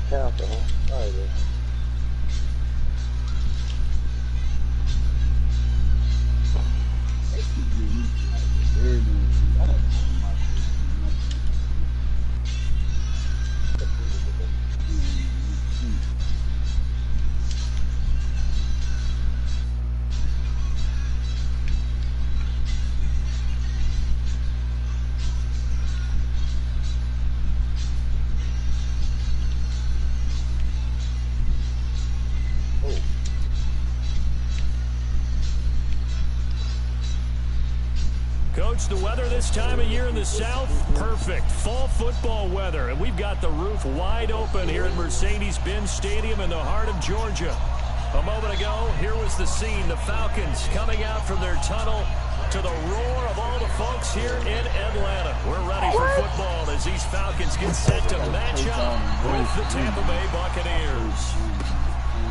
Castle, huh? Sorry, dude. Coach, the weather this time of year in the South, perfect. Fall football weather, and we've got the roof wide open here at Mercedes-Benz Stadium in the heart of Georgia. A moment ago, here was the scene. The Falcons coming out from their tunnel to the roar of all the folks here in Atlanta. We're ready for football as these Falcons get set to match up with the Tampa Bay Buccaneers.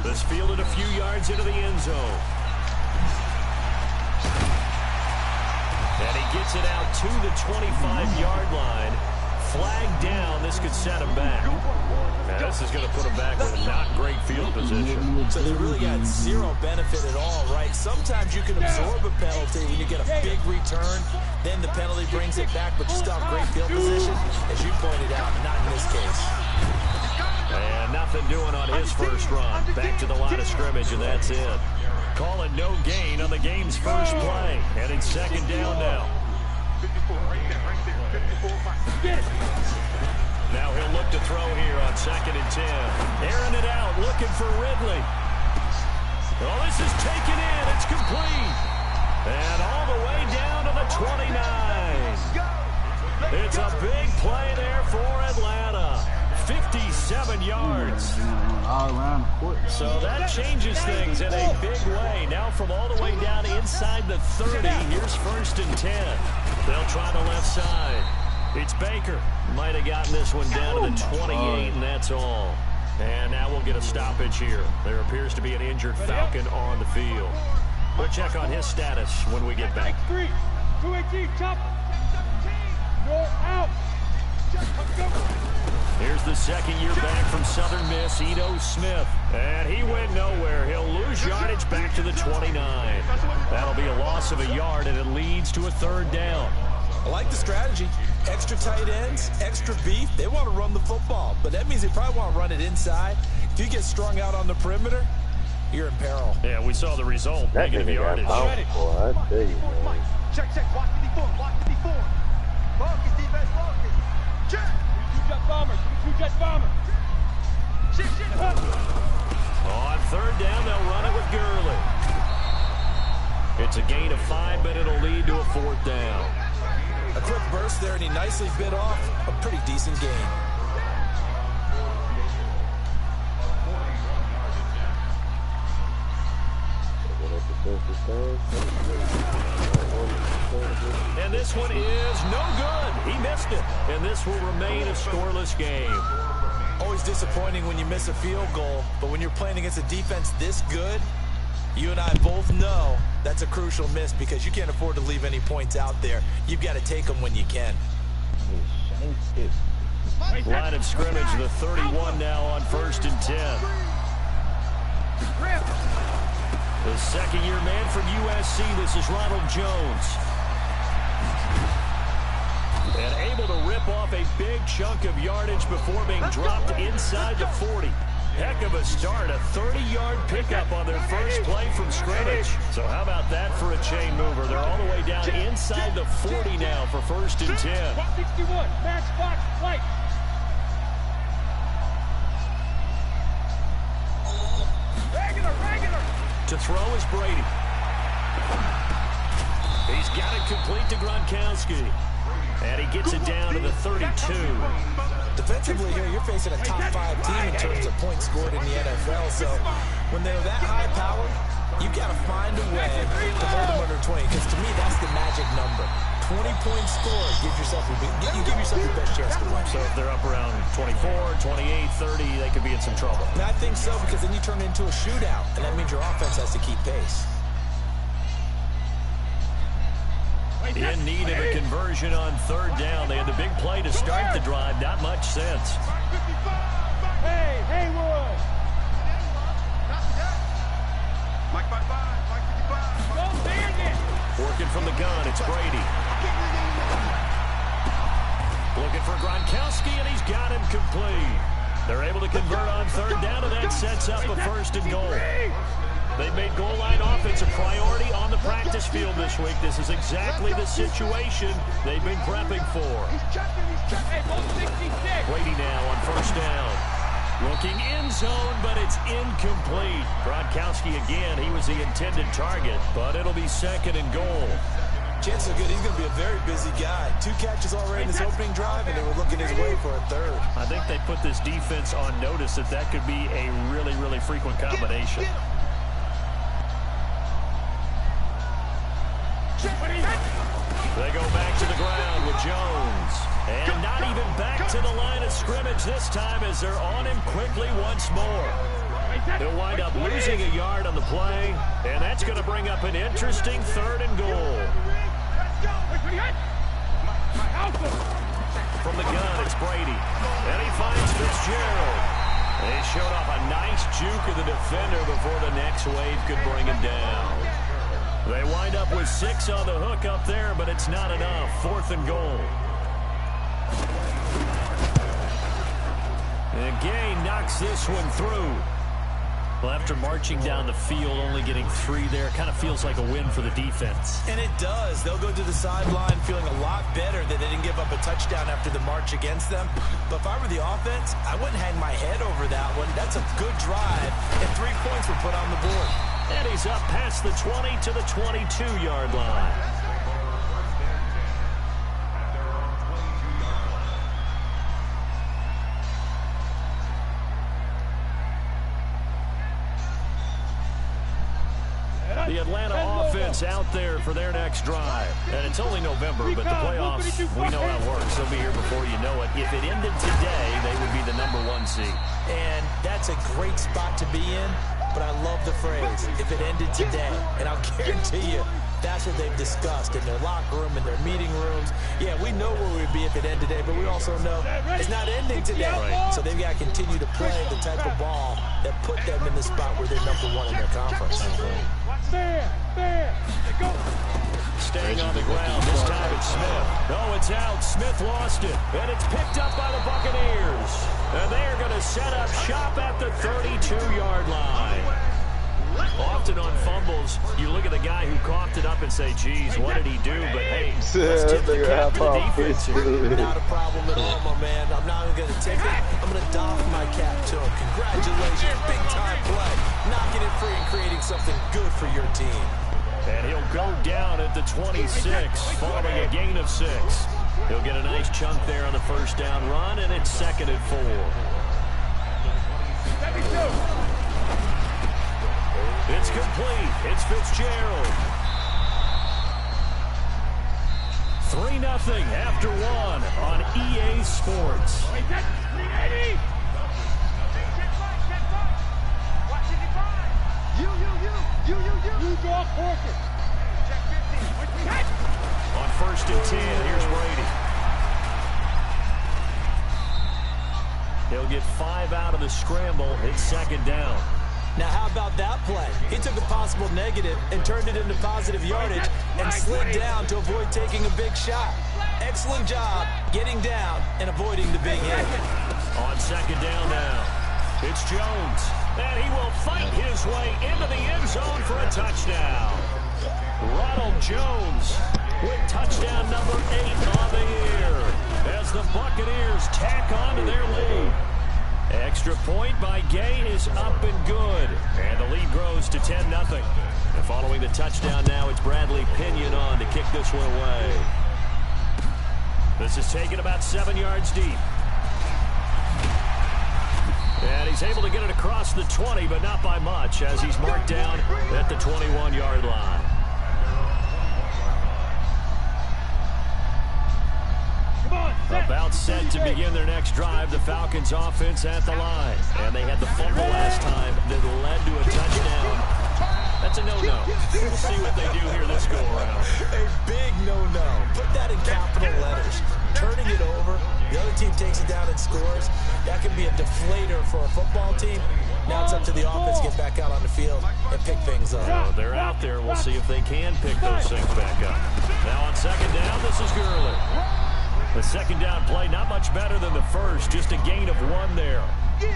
This fielded a few yards into the end zone. And he gets it out to the 25-yard line. Flag down. This could set him back. Now, this is going to put him back with a not great field position. So they really got zero benefit at all, right? Sometimes you can absorb a penalty when you get a big return. Then the penalty brings it back, but you still have great field position, as you pointed out, not in this case. And nothing doing on his first run. Back to the line of scrimmage, and that's it. Call it no gain on the game's first play. And it's second down now. Now he'll look to throw here on 2nd and 10. Airing it out, looking for Ridley. Oh, this is taken in. It's complete. And all the way down to the 29. It's a big play there for Atlanta. 57 yards. All around the court. So that changes things in a big way. Now from all the way down inside the 30, here's 1st and 10. They'll try the left side. It's Baker. Might have gotten this one down to the 28, and that's all. And now we'll get a stoppage here. There appears to be an injured Falcon on the field. We'll check on his status when we get back. 2-18, chop. You're out. Here's the second year back from Southern Miss, Ito Smith. And he went nowhere. He'll lose yardage back to the 29. That'll be a loss of a yard, and it leads to a 3rd down. I like the strategy. Extra tight ends, extra beef. They want to run the football, but that means they probably want to run it inside. If you get strung out on the perimeter, you're in peril. Yeah, we saw the result. That Negative yardage. I tell you, man. Check, watch the D4, watch the D4. Focus, defense, focus. Check. Two-jet bomber, two-jet bomber. Shit. On 3rd down, they'll run it with Gurley. It's a gain of 5, but it'll lead to a 4th down. A quick burst there, and he nicely bit off a pretty decent gain. And this one is no good. He missed it. And this will remain a scoreless game. Always disappointing when you miss a field goal, but when you're playing against a defense this good, you and I both know that's a crucial miss because you can't afford to leave any points out there. You've got to take them when you can. Line of scrimmage, the 31 now on 1st and 10. The second-year man from USC, this is Ronald Jones. And able to rip off a big chunk of yardage before being dropped inside the 40. Heck of a start, a 30-yard pickup on their first play from scrimmage. So how about that for a chain mover? They're all the way down inside the 40 now for 1st and 10. 61, match box, flight. Regular. To throw is Brady. He's got it complete to Gronkowski. And he gets it down to the 32. Defensively here, you're facing a top 5 team in terms of points scored in the NFL. So when they're that high powered, you've got to find a way to hold them under 20. Because to me, that's the magic number. 20-point score gives yourself you give yourself the best chance to win. So if they're up around 24, 28, 30, they could be in some trouble. And I think so, because then you turn it into a shootout, and that means your offense has to keep pace. In need of a conversion on 3rd down. They had the big play to start the drive. Not much sense. Hey, Haywood. Mike 55, Mike 55. Go, Bandit. Working from the gun, it's Brady. Looking for Gronkowski, and he's got him complete. They're able to convert on third down, and that sets up a first and goal. They've made goal line offense a priority on the practice field this week. This is exactly the situation they've been prepping for. Brady now on first down. Looking end zone, but it's incomplete. Gronkowski again, he was the intended target, but it'll be second and goal. Chances are good he's going to be a very busy guy. 2 catches already in this opening drive, and they were looking his way for a third. I think they put this defense on notice that could be a really, really frequent combination. They go back to the ground with Jones. And not even back to the line of scrimmage this time as they're on him quickly once more. He'll wind up losing a yard on the play, and that's going to bring up an interesting third and goal. From the gun, it's Brady. And he finds Fitzgerald. They showed off a nice juke of the defender before the next wave could bring him down. They wind up with 6 on the hook up there, but it's not enough. 4th and goal. And Gay knocks this one through. Well, after marching down the field, only getting 3 there, kind of feels like a win for the defense. And it does. They'll go to the sideline feeling a lot better that they didn't give up a touchdown after the march against them. But if I were the offense, I wouldn't hang my head over that one. That's a good drive, and 3 points were put on the board. And he's up past the 20 to the 22-yard line. The Atlanta offense out there for their next drive. And it's only November, but the playoffs, we know how it works. They'll be here before you know it. If it ended today, they would be the #1 seed. And that's a great spot to be in, but I love the phrase, if it ended today. And I'll guarantee you, that's what they've discussed in their locker room, in their meeting rooms. Yeah, we know where we'd be if it ended today, but we also know it's not ending today. Right. So they've got to continue to play the type of ball that put them in the spot where they're #1 in their conference. Staying on the ground, this time it's Smith. Oh, it's out. Smith lost it. And it's picked up by the Buccaneers. And they're going to set up shop at the 32-yard line. Often on fumbles, you look at the guy who coughed it up and say, geez, what did he do? But, hey, let's tip the cap to the defense. Not a problem at all, my man. I'm not even going to take it. I'm going to doff my cap to him. Congratulations. Big-time play. Knocking it free and creating something good for your team. And he'll go down at the 26, following a gain of 6. He'll get a nice chunk there on the first down run, and it's 2nd and 4. It's complete. It's Fitzgerald. 3-0 after 1 on EA Sports. On 1st and 10, here's Brady. He'll get 5 out of the scramble. It's 2nd down. Now, how about that play? He took a possible negative and turned it into positive yardage and slid down to avoid taking a big shot. Excellent job getting down and avoiding the big hit. On 2nd down now, it's Jones. And he will fight his way into the end zone for a touchdown. Ronald Jones with touchdown number 8 on the year as the Buccaneers tack on to their lead. Extra point by Gay is up and good. And the lead grows to 10-0. And following the touchdown now, it's Bradley Pinion on to kick this one away. This is taken about 7 yards deep. And he's able to get it across the 20, but not by much, as he's marked down at the 21-yard line. About set to begin their next drive, the Falcons offense at the line. And they had the fumble last time that led to a touchdown. That's a no-no. We'll see what they do here this go-around. A big no-no. Put that in capital letters. Turning it over The other team takes it down and scores. That can be a deflator for a football team. Now it's up to the offense to get back out on the field and pick things up. So they're out there. We'll see if they can pick those things back up. Now on second down, this is Gurley. The second down play, not much better than the first, just a gain of 1 there.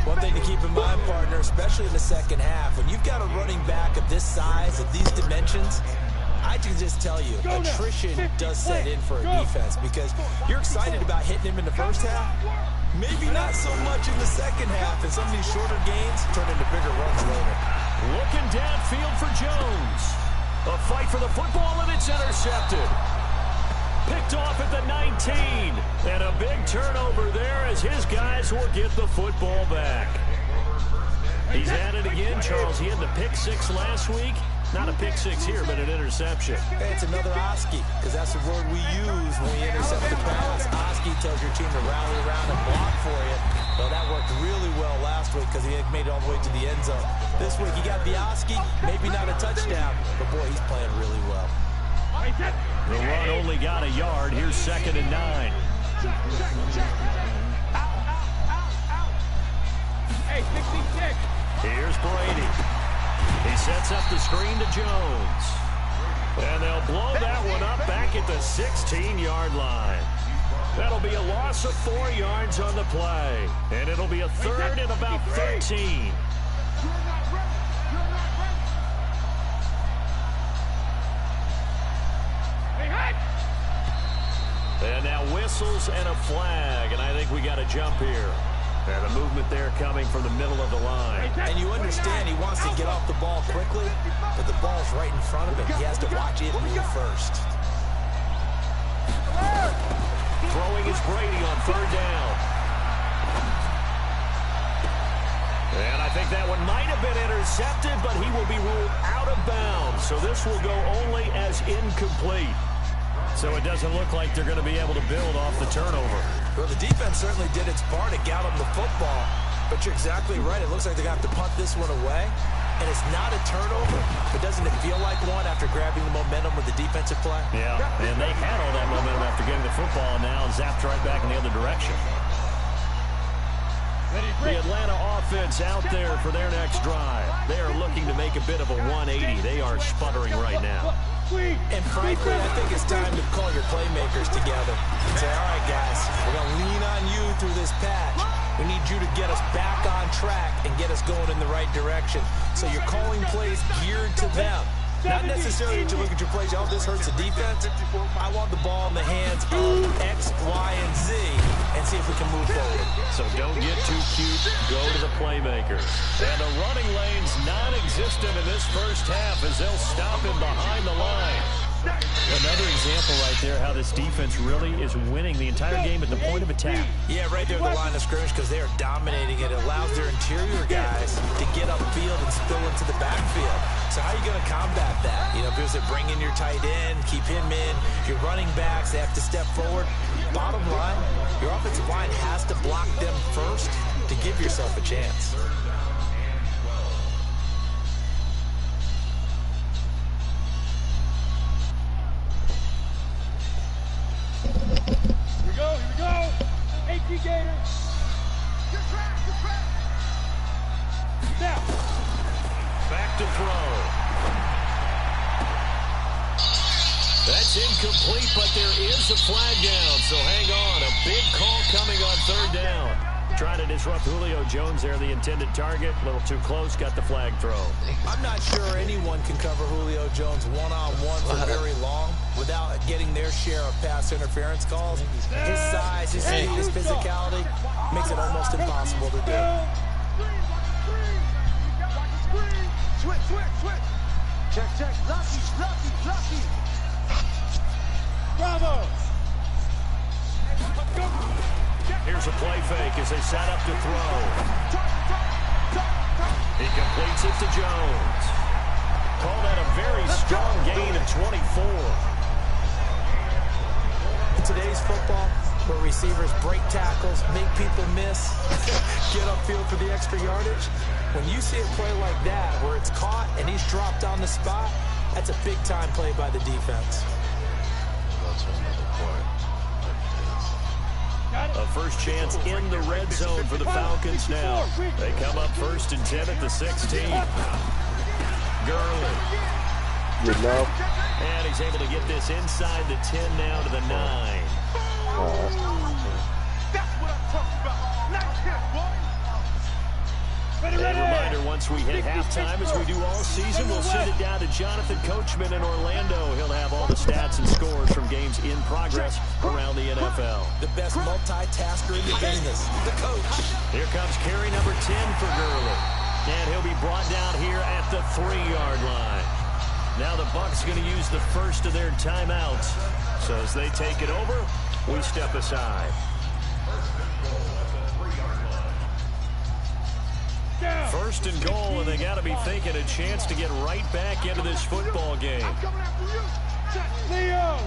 One thing to keep in mind, partner, especially in the second half, when you've got a running back of this size, of these dimensions, I can just tell you, attrition does set in for a defense because you're excited about hitting him in the first half. Maybe not so much in the second half, and some of these shorter gains turn into bigger runs later. Looking downfield for Jones. A fight for the football, and it's intercepted. Picked off at the 19. And a big turnover there as his guys will get the football back. He's at it again, Charles. He had the pick 6 last week. Not a pick 6 here, but an interception. Hey, it's another Oski, because that's the word we use when we intercept the pass. Oski tells your team to rally around and block for you. Well, that worked really well last week because he had made it all the way to the end zone. This week, he got the Oski, maybe not a touchdown, but boy, he's playing really well. The run only got a yard. Here's 2nd and 9. Hey, 66. Here's Brady. He sets up the screen to Jones. And they'll blow that one up back at the 16-yard line. That'll be a loss of 4 yards on the play. And it'll be a 3rd and about 13. And now whistles and a flag. And I think we got a jump here. And the movement there coming from the middle of the line. And you understand he wants to get off the ball quickly, but the ball's right in front of him. He has to watch it move first. Throwing is Brady on 3rd down. And I think that one might have been intercepted, but he will be ruled out of bounds. So this will go only as incomplete. So it doesn't look like they're going to be able to build off the turnover. Well, the defense certainly did its part to get them the football. But you're exactly right. It looks like they're going to have to punt this one away. And it's not a turnover, but doesn't it feel like one after grabbing the momentum with the defensive play? Yeah, and they had all that momentum after getting the football, and now zapped right back in the other direction. The Atlanta offense out there for their next drive. They are looking to make a bit of a 180. They are sputtering right now. And frankly, I think it's time to call your playmakers together and say, all right, guys, we're going to lean on you through this patch. We need you to get us back on track and get us going in the right direction. So you're calling plays geared to them. Not necessarily that you look at your plays, oh, this hurts the defense. I want the ball in the hands of X, Y, and Z and see if we can move forward. So don't get too cute. Go to the playmakers. And the running lane's non-existent in this first half as they'll stop him behind the line. Another example right there how this defense really is winning the entire game at the point of attack. Yeah, right there at the line of scrimmage because they are dominating it. It allows their interior guys to get upfield and spill into the backfield. So how are you going to combat that? You know, because they bring in your tight end, keep him in. Your running backs, they have to step forward. Bottom line, your offensive line has to block them first to give yourself a chance. Here we go. AT Gator. Good track. Now. Back to throw. That's incomplete, but there is a flag down. So hang on. A big call coming on 3rd down. Trying to disrupt Julio Jones there, the intended target. A little too close, got the flag throw. I'm not sure anyone can cover Julio Jones one-on-one for very long without getting their share of pass interference calls. His size, his speed, his physicality makes it almost impossible to do. Switch. Check. Lucky. Bravo. Here's a play fake as they set up to throw. He completes it to Jones. Call that a very strong gain of 24. In today's football, where receivers break tackles, make people miss, get upfield for the extra yardage, when you see a play like that where it's caught and he's dropped on the spot, that's a big-time play by the defense. That's another point. A first chance in the red zone for the Falcons now. They come up 1st and 10 at the 16. Gurley. Good enough. And he's able to get this inside the 10 now to the 9. That's what I'm talking about. Nice hit, boy. A reminder, once we hit halftime, as we do all season, we'll send it down to Jonathan Coachman in Orlando. He'll have all the stats and scores from games in progress around the NFL. The best multitasker in the business, the coach. Here comes carry number 10 for Gurley. And he'll be brought down here at the 3-yard line. Now the Bucs going to use the first of their timeouts. So as they take it over, we step aside. First and goal, and they got to be thinking a chance to get right back into this football game. Leo.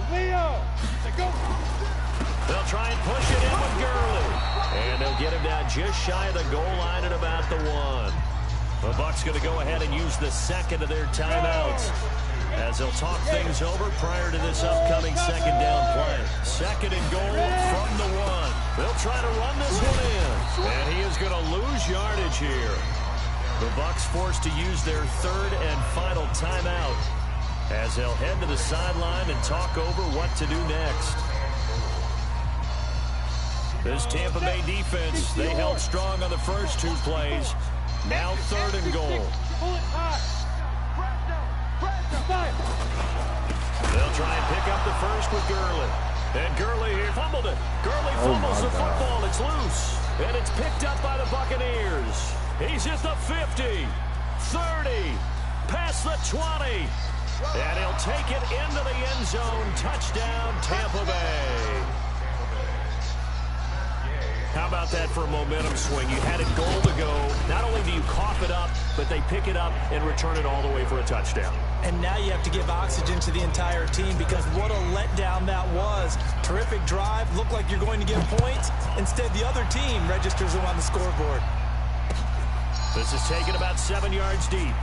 They'll try and push it in with Gurley. And they'll get him down just shy of the goal line at about the 1. The Bucs going to go ahead and use the second of their timeouts as they'll talk things over prior to this upcoming second down play. Second and goal from the 1. They'll try to run this one in. And he is going to lose yardage here. The Bucs forced to use their third and final timeout as they'll head to the sideline and talk over what to do next. This Tampa Bay defense, they held strong on the first 2 plays. Now 3rd and goal. They'll try and pick up the first with Gurley. And Gurley here fumbled it. Gurley fumbles the football. It's loose. And it's picked up by the Buccaneers. He's at the 50, 30, past the 20. And he'll take it into the end zone. Touchdown, Tampa Bay. How about that for a momentum swing? You had a goal to go. Not only do you cough it up, but they pick it up and return it all the way for a touchdown. And now you have to give oxygen to the entire team because what a letdown that was. Terrific drive. Looked like you're going to get points. Instead, the other team registers them on the scoreboard. This is taken about 7 yards deep.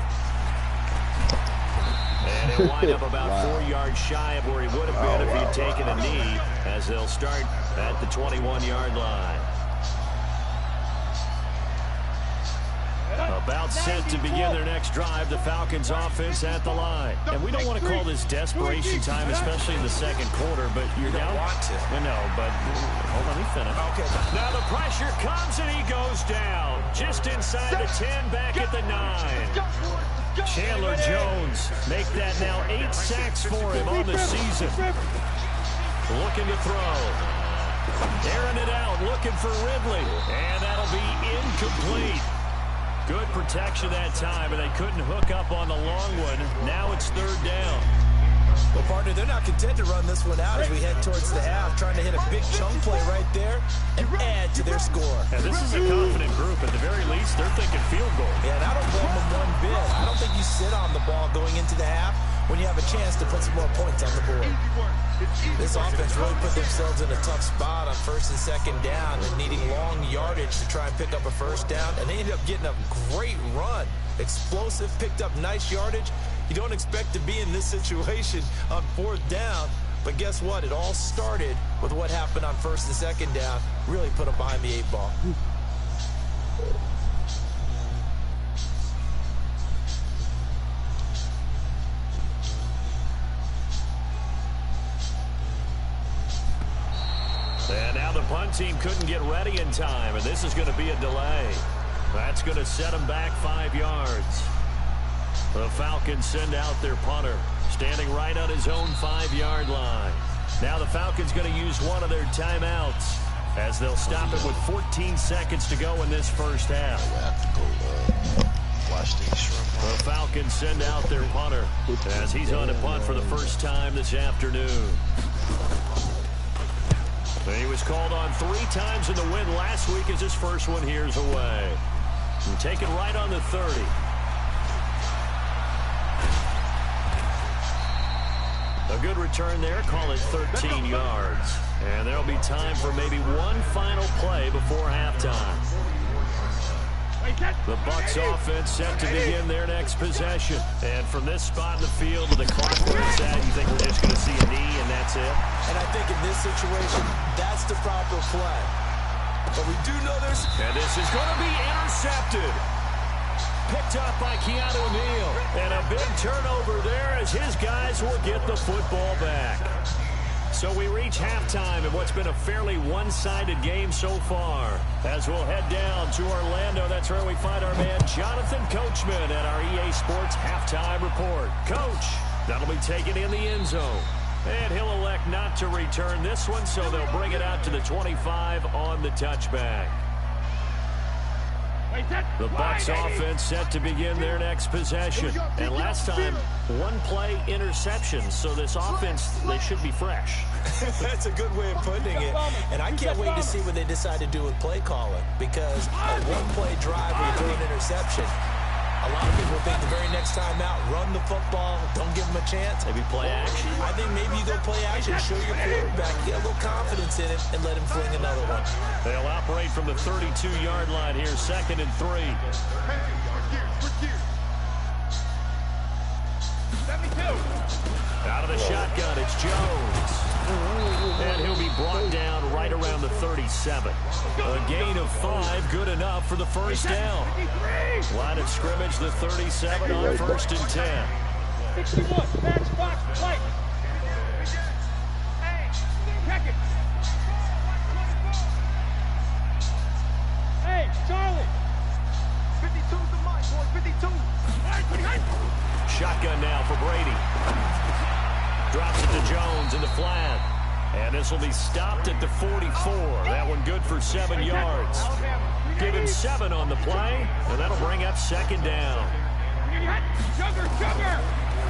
And he'll wind up about 4 yards shy of where he would have been if he'd taken a knee, as they'll start at the 21-yard line. About set to begin their next drive, the Falcons offense at the line. And we don't want to call this desperation time, especially in the second quarter, but you're down. No, but let me finish. Okay. Now the pressure comes and he goes down. Just inside the 10, back at the 9. Chandler Jones make that now 8 sacks for him on the season. Looking to throw. Airing it out, looking for Ridley. And that'll be incomplete. Good protection that time, and they couldn't hook up on the long one. Now it's 3rd down. Well, partner, they're not content to run this one out as we head towards the half, trying to hit a big chunk play right there and add to their score. And this is a confident group. At the very least, they're thinking field goal. Yeah, and I don't blame them one bit. I don't think you sit on the ball going into the half when you have a chance to put some more points on the board. This offense really put themselves in a tough spot on 1st and 2nd down and needing long yardage to try and pick up a 1st down, and they ended up getting a great run. Explosive, picked up nice yardage. You don't expect to be in this situation on 4th down, but guess what? It all started with what happened on 1st and 2nd down. Really put them behind the 8 ball. And now the punt team couldn't get ready in time, and this is going to be a delay. That's going to set them back 5 yards. The Falcons send out their punter, standing right on his own 5-yard line. Now the Falcons going to use one of their timeouts as they'll stop it with 14 seconds to go in this first half. The Falcons send out their punter as he's on a punt for the first time this afternoon. He was called on 3 times in the win last week as his first one here's away. And taken right on the 30. A good return there, call it 13 yards. And there'll be time for maybe one final play before halftime. The Bucs offense set to begin their next possession. And from this spot in the field with the clock where it's at, you think we're just going to see a knee and that's it? And I think in this situation, that's the proper play. But we do know there's... And this is going to be intercepted. Picked up by Keanu Neal. And a big turnover there as his guys will get the football back. So we reach halftime in what's been a fairly one-sided game so far. As we'll head down to Orlando, that's where we find our man Jonathan Coachman at our EA Sports Halftime Report. Coach, that'll be taken in the end zone. And he'll elect not to return this one, so they'll bring it out to the 25 on the touchback. The Bucs offense set to begin their next possession. And last time, one-play interception. So this offense, they should be fresh. That's a good way of putting it. And I can't wait to see what they decide to do with play calling. Because a one-play drive where you throw an interception, a lot of people think the very next time out, run the football, don't give them a chance. Maybe play action. I think maybe you go play action, show your quarterback, get a little confidence in him, and let him fling another one. They'll operate from the 32-yard line here, 2nd and 3. Out of the shotgun, it's Jones. And he'll be brought down right around the 37. A gain of 5, good enough for the first down. Line of scrimmage, the 37 on 1st and 10. 61, match box, right. Check it. Hey, Charlie. 52's the mic, boy, 52. Shotgun now for Brady. Drops it to Jones in the flat. And this will be stopped at the 44. That one good for 7 yards. Give him 7 on the play, and that'll bring up 2nd down.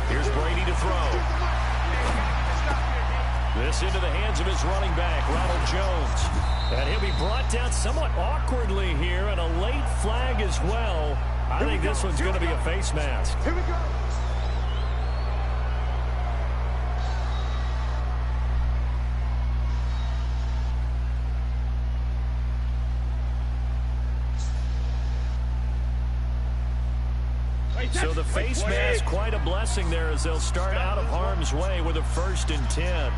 Here's Brady to throw. This into the hands of his running back, Ronald Jones. And he'll be brought down somewhat awkwardly here, and a late flag as well. I think this one's going to be a face mask. Here we go. So the face mask, quite a blessing there as they'll start out of harm's way with a 1st and 10.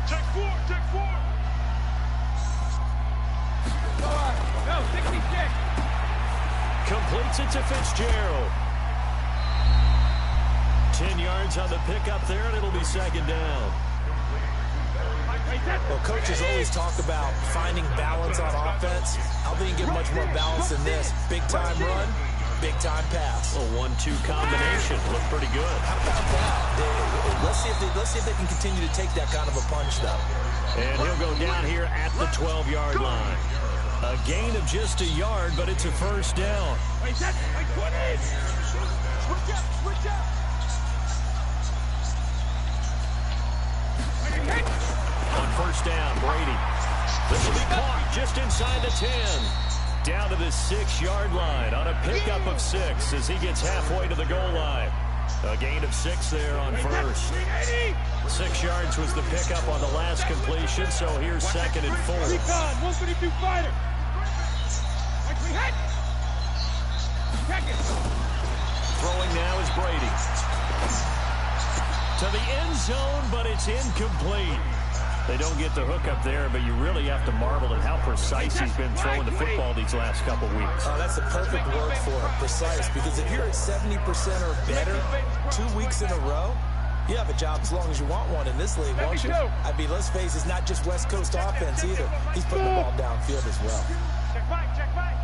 Check 4, check 4. No, 66. Completes it to Fitzgerald. 10 yards on the pickup there, and it'll be 2nd down. Well, coaches always talk about finding balance on offense. I don't think you get much more balance than this. Big-time run, big-time pass. A 1-2 combination. Looked pretty good. How about that? Let's see if they can continue to take that kind of a punch, though. And he'll go down here at the 12-yard line. A gain of just a yard, but it's a 1st down. Switch out, switch out. On 1st down, Brady. This will be caught just inside the 10. Down to the 6-yard line on a pickup of 6 as he gets halfway to the goal line. A gain of 6 there on 1st. 6 yards was the pickup on the last completion, so here's 2nd and 4. Recon, 152 fighter. Throwing now is Brady. To the end zone, but it's incomplete. They don't get the hook up there, but you really have to marvel at how precise he's been throwing the football these last couple weeks. Oh, that's the perfect word for it, precise, because if you're at 70% or better 2 weeks in a row, you have a job as long as you want one in this league, won't you? I mean, let's face it, it's not just West Coast offense either. He's putting the ball downfield as well. Check Mike, check Mike.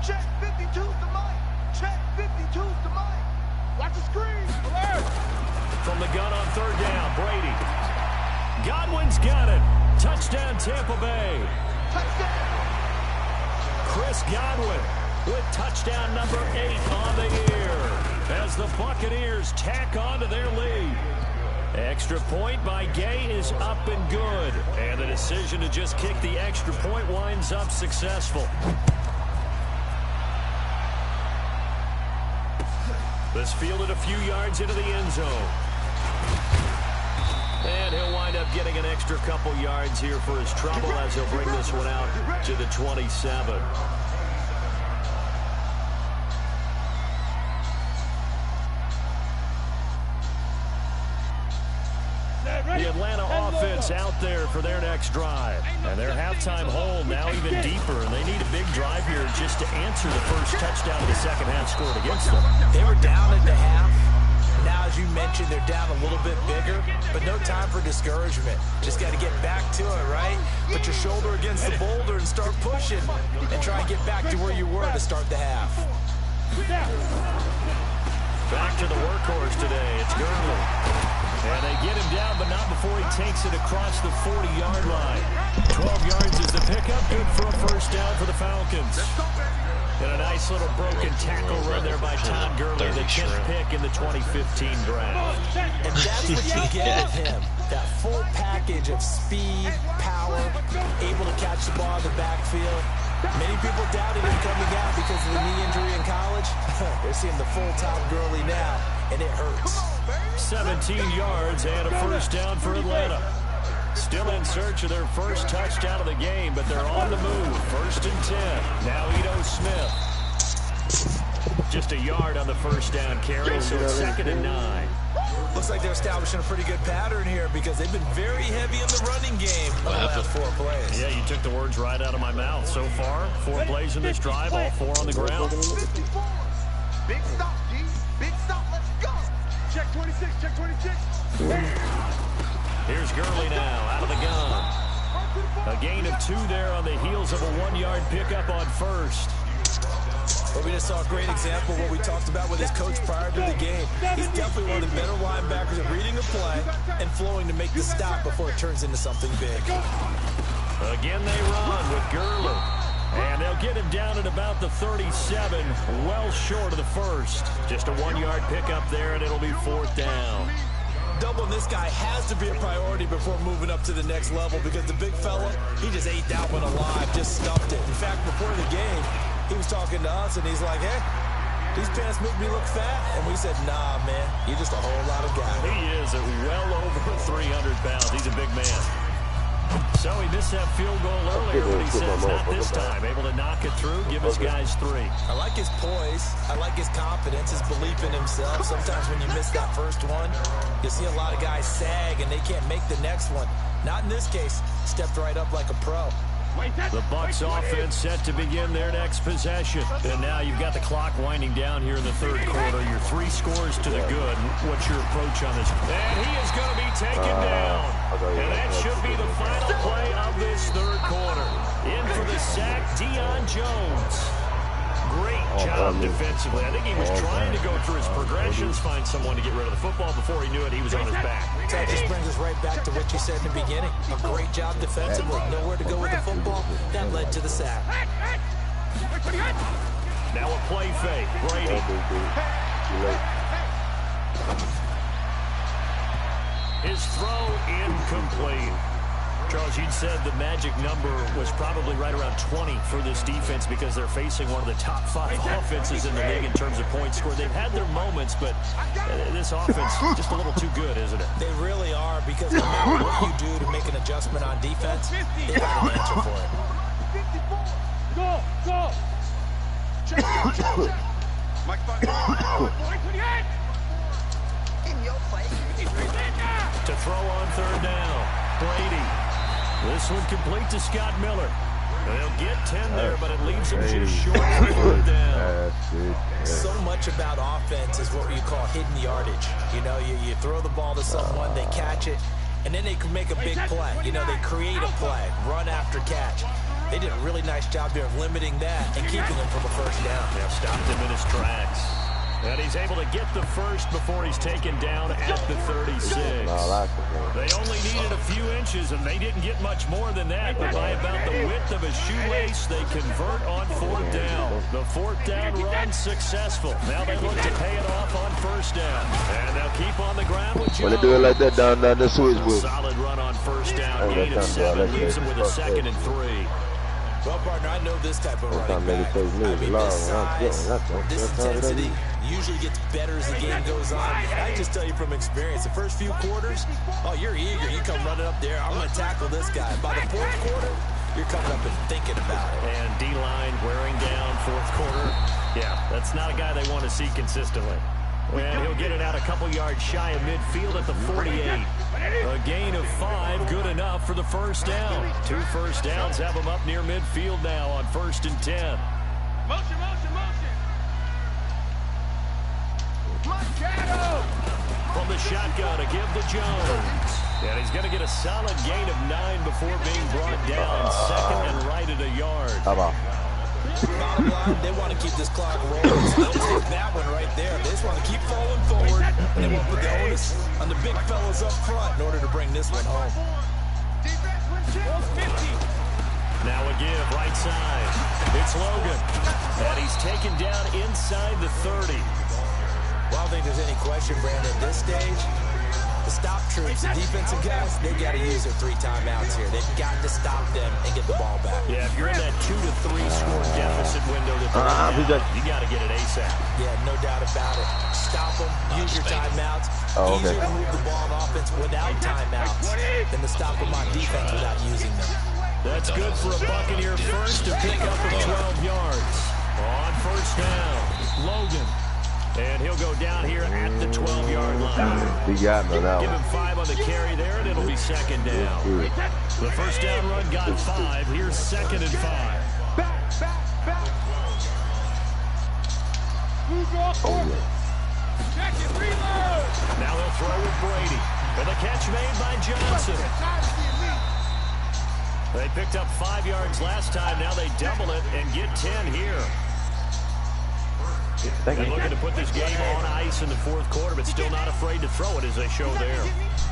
Check 52's the mic. Check 52's the mic. Watch the screen. Alert. From the gun on 3rd down, Brady. Godwin's got it. Touchdown, Tampa Bay. Touchdown. Chris Godwin with touchdown number 8 on the year as the Buccaneers tack on to their lead. Extra point by Gay is up and good. And the decision to just kick the extra point winds up successful. This fielded a few yards into the end zone. And he'll wind up getting an extra couple yards here for his trouble as he'll bring this one out to the 27. The Atlanta offense out there for their next drive. And their halftime hole now even deeper, and they need a big drive here just to answer the first touchdown of the second half scored against them. They were down at the half. Now, as you mentioned, they're down a little bit bigger, but no time for discouragement. Just got to get back to it, right? Put your shoulder against the boulder and start pushing and try and get back to where you were to start the half. Back to the workhorse today. It's Gurley. And they get him down, but not before he takes it across the 40-yard line. 12 yards is the pickup. Good for a first down for the Falcons. And a nice little broken tackle run there by Todd Gurley, the 10th pick in the 2015 draft. And that's what you get with him. That full package of speed, power, able to catch the ball in the backfield. Many people doubted him coming out because of the knee injury in college. They're seeing the full Todd Gurley now, and it hurts. 17 yards and a first down for Atlanta. Still in search of their first touchdown of the game, but they're on the move. First and 10. Now Ito Smith. Just a yard on the first down carry, so it's 2nd and 9. Looks like they're establishing a pretty good pattern here because they've been very heavy in the running game for the last 4 plays. Yeah, you took the words right out of my mouth. So far, 4 plays in this drive, all 4 on the ground. Big stop, G. Big stop. Let's go. Check 26. Check 26. Here's Gurley now out of the gun. A gain of 2 there on the heels of a 1-yard pickup on first. But we just saw a great example of what we talked about with his coach prior to the game. He's definitely one of the better linebackers at reading a play and flowing to make the stop before it turns into something big. Again they run with Gurley. And they'll get him down at about the 37, well short of the first. Just a 1-yard pickup there, and it'll be 4th down. Doubling this guy has to be a priority before moving up to the next level because the big fella, he just ate that one alive, just stuffed it. In fact, before the game, he was talking to us, and he's like, hey, these pants make me look fat. And we said, nah, man, you're just a whole lot of guy. He is at well over 300 pounds. He's a big man. So he missed that field goal earlier, but he says not this time. Able to knock it through, give his guys 3. I like his poise. I like his confidence, his belief in himself. Sometimes when you miss that first one, you see a lot of guys sag and they can't make the next one. Not in this case. Stepped right up like a pro. The Bucs offense set to begin their next possession. And now you've got the clock winding down here in the 3rd quarter. Your 3 scores to the good. What's your approach on this? And he is going to be taken down. And that should be the final play of this 3rd quarter. In for the sack, Deion Jones. Great job defensively. I think he was trying to go through his progressions, find someone to get rid of the football. Before he knew it, he was on his back. That just brings us right back to what you said in the beginning. A great job defensively. Nowhere to go with the football. That led to the sack. Now a play fake. Brady. His throw incomplete. Charles, you'd said the magic number was probably right around 20 for this defense because they're facing one of the top 5 offenses in the league in terms of points scored. They've had their moments, but this offense just a little too good, isn't it? They really are because no matter what you do to make an adjustment on defense, they got an answer for it. Go, go. Mike, in your place. To throw on 3rd down, Brady. This one complete to Scott Miller. They'll get 10 there, but it leaves them just short of 3rd down. So much about offense is what you call hidden yardage. You know, you throw the ball to someone, they catch it, and then they can make a big play. You know, they create a play, run after catch. They did a really nice job there of limiting that and keeping him from a first down. Yeah, stopped him in his tracks. And he's able to get the first before he's taken down at the 36. They only needed a few inches, and they didn't get much more than that. But by about the width of a shoelace, they convert on 4th down. The 4th down run successful. Now they look to pay it off on 1st down. And they'll keep on the ground with Jones. When they do it like that down the switch with. Solid run on 1st down. Gain of 7 leaves them with a 2nd and 3. Well, partner, I know this type of running back. I mean, this size, this intensity usually gets better as the game goes on. I just tell you from experience, the first few quarters, oh, you're eager. You come running up there, I'm going to tackle this guy. By the 4th quarter, you're coming up and thinking about it. And D-line wearing down 4th quarter. Yeah, that's not a guy they want to see consistently. And he'll get it out a couple yards shy of midfield at the 48. A gain of 5, good enough for the first down. 2 first downs have him up near midfield now on 1st and 10. Motion, motion, motion. From the shotgun to give to Jones. And he's going to get a solid gain of 9 before being brought down. 2nd and right at a yard. Bottom line, they want to keep this clock rolling, so they'll take that one right there. They just want to keep falling forward, and they won't put the onus on the big fellas up front in order to bring this one home. Now a give, right side. It's Logan. And he's taken down inside the 30. Well, I don't think there's any question, Brandon, at this stage, the stop troops, the defensive guys, they got to use their 3 timeouts here. They've got to stop them and get the ball back. Yeah, if you're in that 2 to 3 score deficit window, you got to get it ASAP. Yeah, no doubt about it. Stop them, use your timeouts. Easier to move the ball on offense without timeouts than to stop them on defense without using them. That's good for a Buccaneer first to pick up of 12 yards. On first down, Logan. And he'll go down here at the 12-yard line. He got me now. Give him 5 on the carry there, and it'll be 2nd down. The first down run got 5. Here's 2nd and 5. Now they'll throw with Brady. And the catch made by Johnson. They picked up 5 yards last time. Now they double it and get 10 here. They're looking to put this game on ice in the 4th quarter, but still not afraid to throw it as they show there.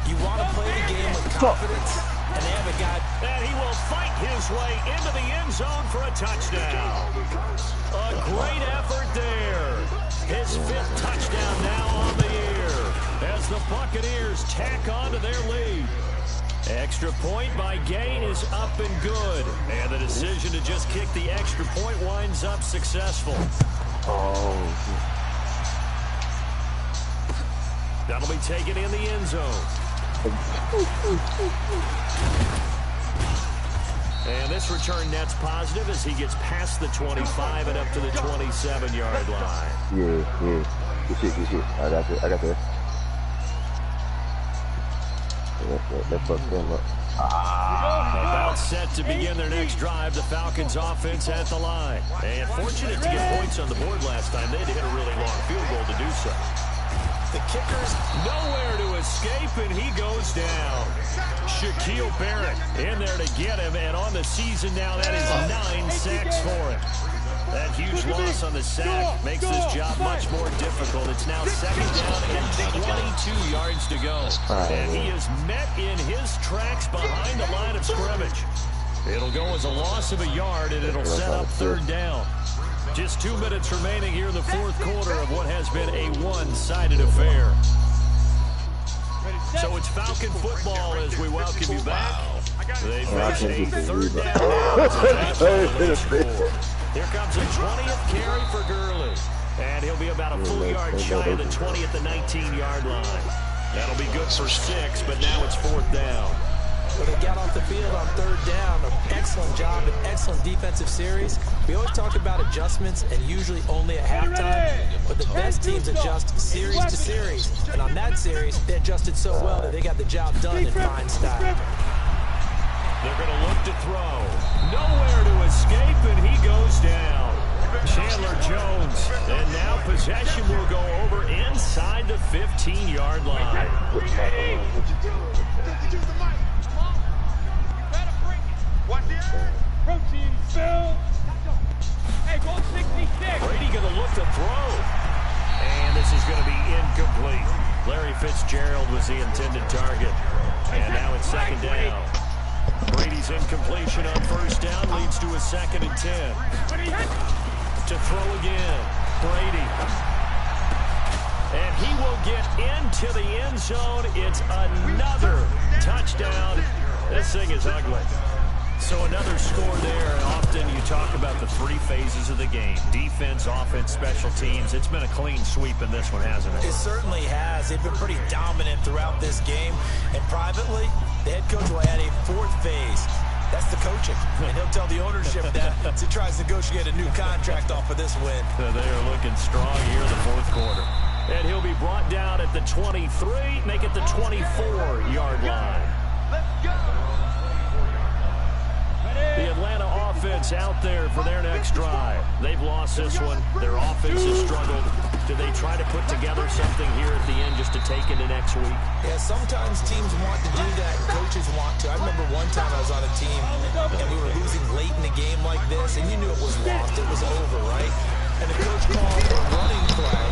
You want to play the game with confidence, and they have a guy. And he will fight his way into the end zone for a touchdown. A great effort there. His 5th touchdown now on the year as the Buccaneers tack on to their lead. Extra point by Gain is up and good. And the decision to just kick the extra point winds up successful. That'll be taken in the end zone. And this return net's positive as he gets past the 25 and up to the 27-yard line. Yeah. Good shit. I got this. That fucked him up. About set to begin their next drive, the Falcons offense at the line. And fortunate to get points on the board last time. They had to hit a really long field goal to do so. The kicker's nowhere to escape, and he goes down. Shaquille Barrett in there to get him, and on the season now, that is 9 sacks for him. That huge loss on the sack makes this job much more difficult. It's now 2nd down and 22 yards to go. And he is met in his tracks behind the line of scrimmage. It'll go as a loss of a yard, and it'll set up 3rd down. Just 2 minutes remaining here in the 4th quarter of what has been a one-sided affair. So it's Falcon football as we welcome you back. They face a 3rd down. Here comes a 20th carry for Gurley. And he'll be about a full yard shy of the 20 at the 19-yard line. That'll be good for 6, but now it's 4th down. Well, they got off the field on 3rd down. An excellent job, an excellent defensive series. We always talk about adjustments, and usually only at halftime. But the best teams adjust series to series. And on that series, they adjusted so well that they got the job done in fine style. They're going to look to throw. Nowhere to escape, and he goes down. Chandler Jones. And now possession will go over inside the 15-yard line. Protein fill. Hey, goal 66. Brady going to look to throw. And this is going to be incomplete. Larry Fitzgerald was the intended target. And now it's 2nd down. Brady's incompletion on 1st down leads to a 2nd and 10. To throw again. Brady. And he will get into the end zone. It's another touchdown. This thing is ugly. So another score there, and often you talk about the 3 phases of the game. Defense, offense, special teams. It's been a clean sweep in this one, hasn't it? It certainly has. They've been pretty dominant throughout this game. And privately, the head coach will add a 4th phase. That's the coaching. And he'll tell the ownership that as he tries to negotiate a new contract off of this win. So they are looking strong here in the 4th quarter. And he'll be brought down at the 23, make it the 24-yard line. Let's go. The Atlanta offense out there for their next drive. They've lost this one. Their offense has struggled. Do they try to put together something here at the end just to take into next week? Yeah, sometimes teams want to do that, and coaches want to. I remember one time I was on a team, and we were losing late in a game like this, and you knew it was lost. It was over, right? And the coach called a running play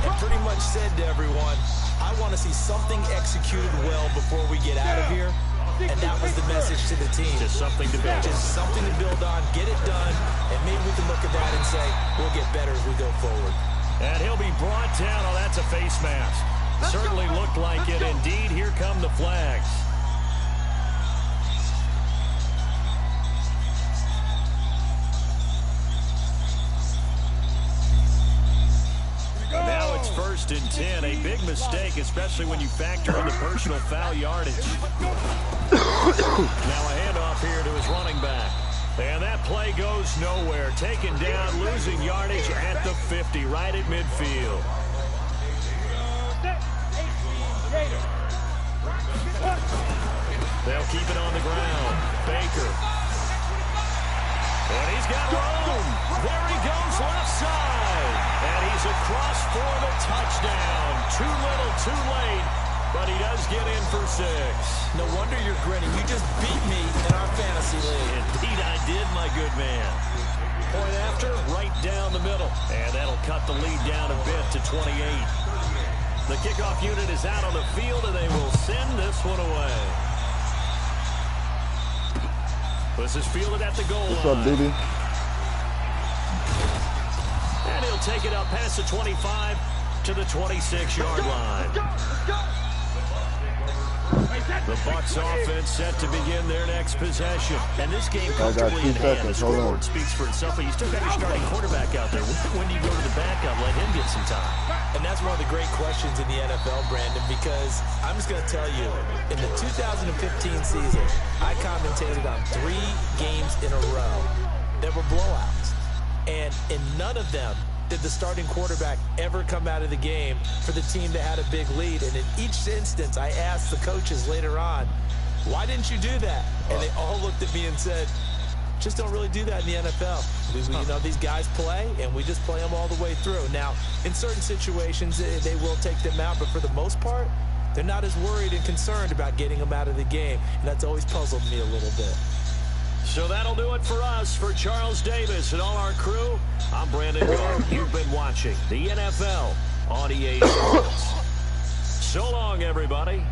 and pretty much said to everyone, I want to see something executed well before we get out of here. And that was the message to the team. Just something to build. Just something to build on, get it done, and maybe we can look at that and say, we'll get better as we go forward. And he'll be brought down. Oh, that's a face mask. Certainly looked like it. Indeed, here come the flags. Now it's 1st and 10. A big mistake, especially when you factor in the personal foul yardage. Now a handoff here to his running back. And that play goes nowhere. Taken down, losing yardage at the 50, right at midfield. They'll keep it on the ground. Baker. And he's got room. There he goes, left side. And he's across for the touchdown. Too little, too late. But he does get in for 6. No wonder you're grinning. You just beat me in our fantasy league. Indeed I did, my good man. Point after, right down the middle. And that'll cut the lead down a bit to 28. The kickoff unit is out on the field, and they will send this one away. This is fielded at the goal line. What's up, baby? And he'll take it up past the 25 to the 26-yard line. The Bucs offense set to begin their next possession. And this game comfortably in hand. The scoreboard speaks for itself, but you still got your starting quarterback out there. When do you go to the backup, let him get some time? And that's one of the great questions in the NFL, Brandon, because I'm just going to tell you, in the 2015 season, I commentated on 3 games in a row that were blowouts. And in none of them did the starting quarterback ever come out of the game for the team that had a big lead. And in each instance, I asked the coaches later on, why didn't you do that? And they all looked at me and said, just don't really do that in the NFL. You know, these guys play, and we just play them all the way through. Now, in certain situations, they will take them out, but for the most part, they're not as worried and concerned about getting them out of the game. And that's always puzzled me a little bit. So that'll do it for us. For Charles Davis and all our crew, I'm Brandon Gaudin. You've been watching the NFL on EA Sports. So long, everybody.